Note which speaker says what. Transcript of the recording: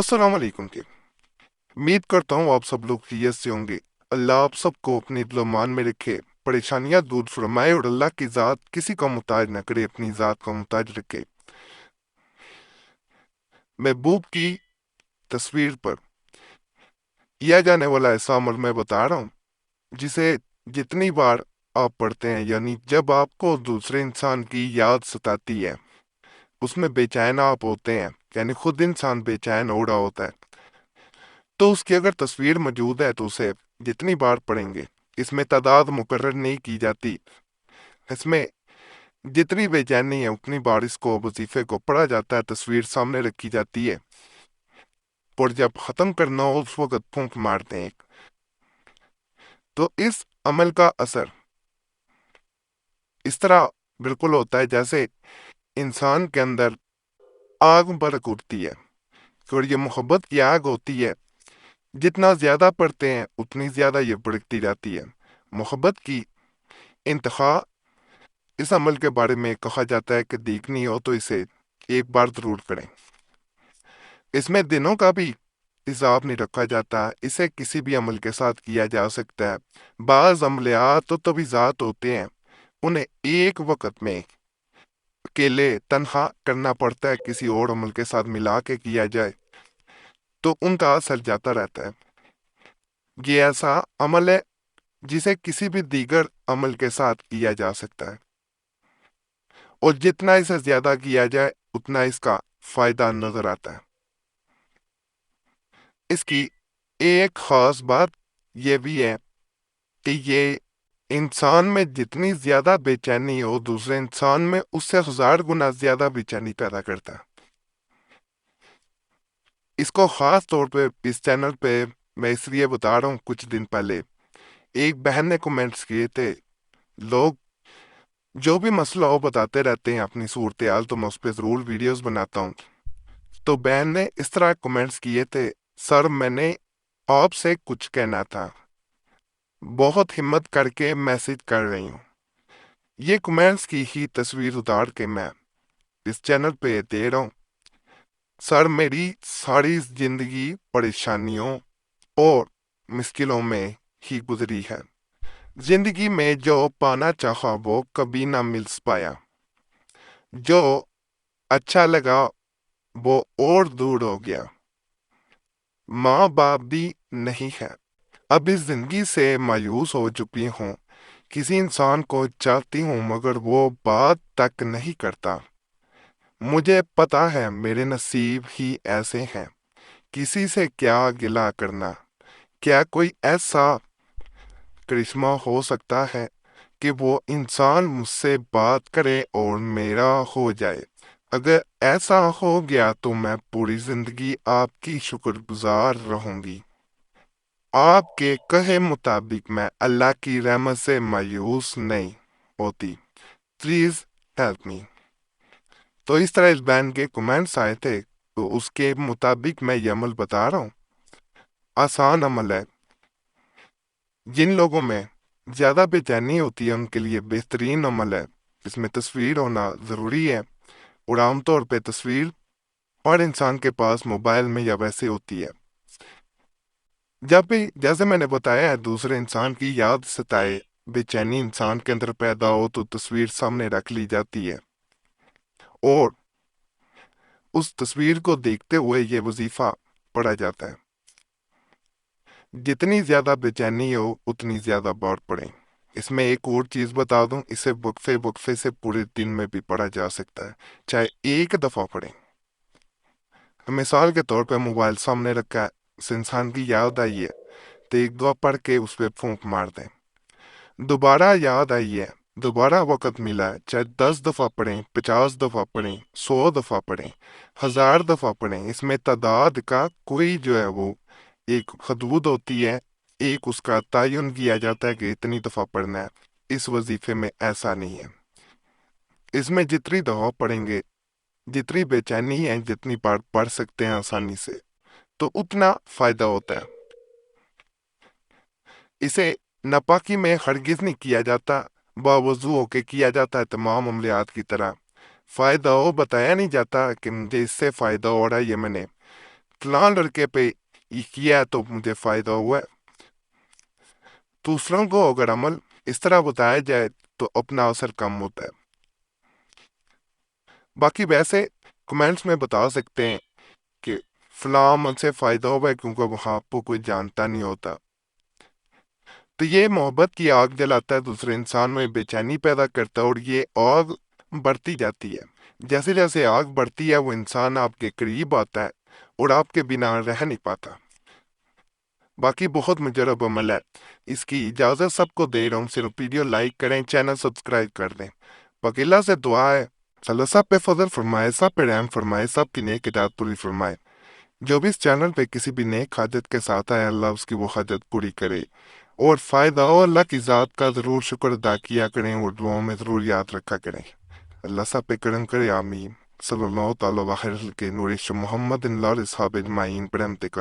Speaker 1: अस्सलाम वालेकुम के। उम्मीद करता हूँ आप सब लोग खैरियत से होंगे। अल्लाह आप सबको अपने ईमान में रखे, परेशानियां दूर फरमाए और अल्लाह की ज़ात किसी का मुताज न करे, अपनी ज़ात का मुताज रखे। महबूब की तस्वीर पर किया जाने वाला ऐसा अमल मैं बता रहा हूँ जिसे जितनी बार आप पढ़ते हैं, यानी जब आपको दूसरे इंसान की याद सताती है, उसमें बेचैन आप होते हैं, यानी खुद इंसान बेचैन हो रहा होता है, तो उसकी अगर तस्वीर मौजूद है तो उसे जितनी बार पढ़ेंगे, इसमें तादाद मुकर्रर नहीं की जाती, इसमें जितनी बेचैनी है उतनी बार इसको वजीफे को पढ़ा जाता है, तस्वीर सामने रखी जाती है और जब ख़त्म करना हो उस वक्त फूंक मारते हैं। तो इस अमल का असर इस तरह बिल्कुल होता है जैसे इंसान के अंदर आग भड़क उठती है, और ये मोहब्बत की आग होती है, जितना ज्यादा पढ़ते हैं उतनी ज्यादा ये भड़कती जाती है। मोहब्बत की इंतहा इस अमल के बारे में कहा जाता है कि देखनी हो तो इसे एक बार जरूर करें। इसमें दिनों का भी हिसाब नहीं रखा जाता, इसे किसी भी अमल के साथ किया जा सकता है। बाज अमलियात तो तवीज़ात होते हैं, उन्हें एक वक्त में अकेले तन्हा करना पड़ता है, किसी और अमल के साथ मिला के किया जाए तो उनका असर जाता रहता है। ये ऐसा अमल है जिसे किसी भी दीगर अमल के साथ किया जा सकता है, और जितना इसे ज्यादा किया जाए उतना इसका फायदा नजर आता है। इसकी एक खास बात यह भी है कि ये इंसान में जितनी ज्यादा बेचैनी हो, दूसरे इंसान में उससे 1000 गुना ज्यादा बेचैनी पैदा करता है। इसको खास तौर पे इस चैनल पे मैं इसलिए बता रहा हूँ, कुछ दिन पहले एक बहन ने कमेंट्स किए थे। लोग जो भी मसला हो बताते रहते हैं अपनी सूरत हाल, तो मैं उस पर जरूर वीडियोस बनाता हूँ। तो बहन ने इस तरह कमेंट्स किए थे, सर मैंने आपसे कुछ कहना था, बहुत हिम्मत करके मैसेज कर रही हूँ। ये कमेंट्स की ही तस्वीर उतार के मैं इस चैनल पे दे रहा हूँ। सर मेरी सारी जिंदगी परेशानियों और मुश्किलों में ही गुजरी है। जिंदगी में जो पाना चाहा वो कभी ना मिल पाया, जो अच्छा लगा वो और दूर हो गया। माँ बाप भी नहीं है, अब इस जिंदगी से मायूस हो चुकी हूँ। किसी इंसान को चाहती हूँ मगर वो बात तक नहीं करता। मुझे पता है मेरे नसीब ही ऐसे हैं, किसी से क्या गिला करना। क्या कोई ऐसा करिश्मा हो सकता है कि वो इंसान मुझसे बात करे और मेरा हो जाए? अगर ऐसा हो गया तो मैं पूरी जिंदगी आपकी शुक्रगुजार रहूंगी। आपके कहे मुताबिक मैं अल्लाह की रहमत से मायूस नहीं होती, प्लीज हेल्प मी। तो इस तरह इस बैंड के कमेंट्स आए थे, तो उसके मुताबिक मैं ये अमल बता रहा हूँ। आसान अमल है, जिन लोगों में ज्यादा बेचैनी होती है उनके लिए बेहतरीन अमल है। इसमें तस्वीर होना जरूरी है, और आमतौर पे तस्वीर हर इंसान के पास मोबाइल में या वैसे होती है। जब भी जैसे मैंने बताया है दूसरे इंसान की याद सताए, बेचैनी इंसान के अंदर पैदा हो, तो तस्वीर सामने रख ली जाती है और उस तस्वीर को देखते हुए ये वजीफा पढ़ा जाता है। जितनी ज्यादा बेचैनी हो उतनी ज्यादा बार पढ़ें। इसमें एक और चीज बता दूं, इसे वक्फे वक्फे से पूरे दिन में भी पढ़ा जा सकता है, चाहे एक दफा पढ़ें। मिसाल के तौर पे मोबाइल सामने रखा है, उस इंसान की याद आई है तो एक दो पढ़ के उस पर फूंक मार दें। दोबारा याद आई है, दोबारा वक्त मिला है, चाहे 10 दफा पढ़ें, 50 दफा पढ़ें, 100 दफा पढ़ें, 1000 दफा पढ़ें। इसमें तादाद का कोई जो है वो एक हदूद होती है, एक उसका तयन किया जाता है कि इतनी दफा पढ़ना है। इस वजीफे में ऐसा नहीं है। इसमें जितनी दफा पढ़ेंगे, जितनी बेचैनी है, जितनी बार पढ़ सकते हैं आसानी से, तो उतना फायदा होता है। इसे नापाकी में हरगिज नहीं किया जाता, बावजू होके किया जाता है तमाम अमलियात की तरह। फायदा हो बताया नहीं जाता कि मुझे इससे फायदा हो रहा है, ये मैंने فلاں لڑکے پہ یہ کیا تو مجھے فائدہ ہوا ہے۔ دوسروں کو اگر عمل اس طرح بتایا جائے تو اپنا اثر کم ہوتا ہے۔ باقی ویسے کمنٹس میں بتا سکتے ہیں کہ فلاں عمل سے فائدہ ہوا ہے کیونکہ وہاں آپ کو کوئی جانتا نہیں ہوتا، تو یہ محبت کی آگ جلاتا ہے، دوسرے انسان میں بے چینی پیدا کرتا ہے، اور یہ آگ بڑھتی جاتی ہے۔ جیسے جیسے آگ بڑھتی ہے وہ انسان آپ کے قریب آتا ہے اور آپ کے بنا رہ نہیں پاتا۔ باقی بہت مجرب عمل ہے، اس کی اجازت سب کو دے رہا ہوں، صرف ویڈیو لائک کریں، چینل سبسکرائب کر دیں۔ باقی اللہ سے دعا ہے اللہ سب پہ فضل فرمائے، سب پہ رحم فرمائے، سب کی نیک ہدایت پوری فرمائے۔ جو بھی اس چینل پہ کسی بھی نیک حاجت کے ساتھ آئے اللہ اس کی وہ حاجت پوری کرے، اور فائدہ ہو اللہ کی ذات کا ضرور شکر ادا کیا کریں اور دعاؤں میں ضرور یاد رکھا کریں۔ اللہ سب پہ کرم کرے، آمین۔ صلی اللہ تعالیٰ وخیر کے نور محمد اللہ اصحاب اجمعین برحمتک۔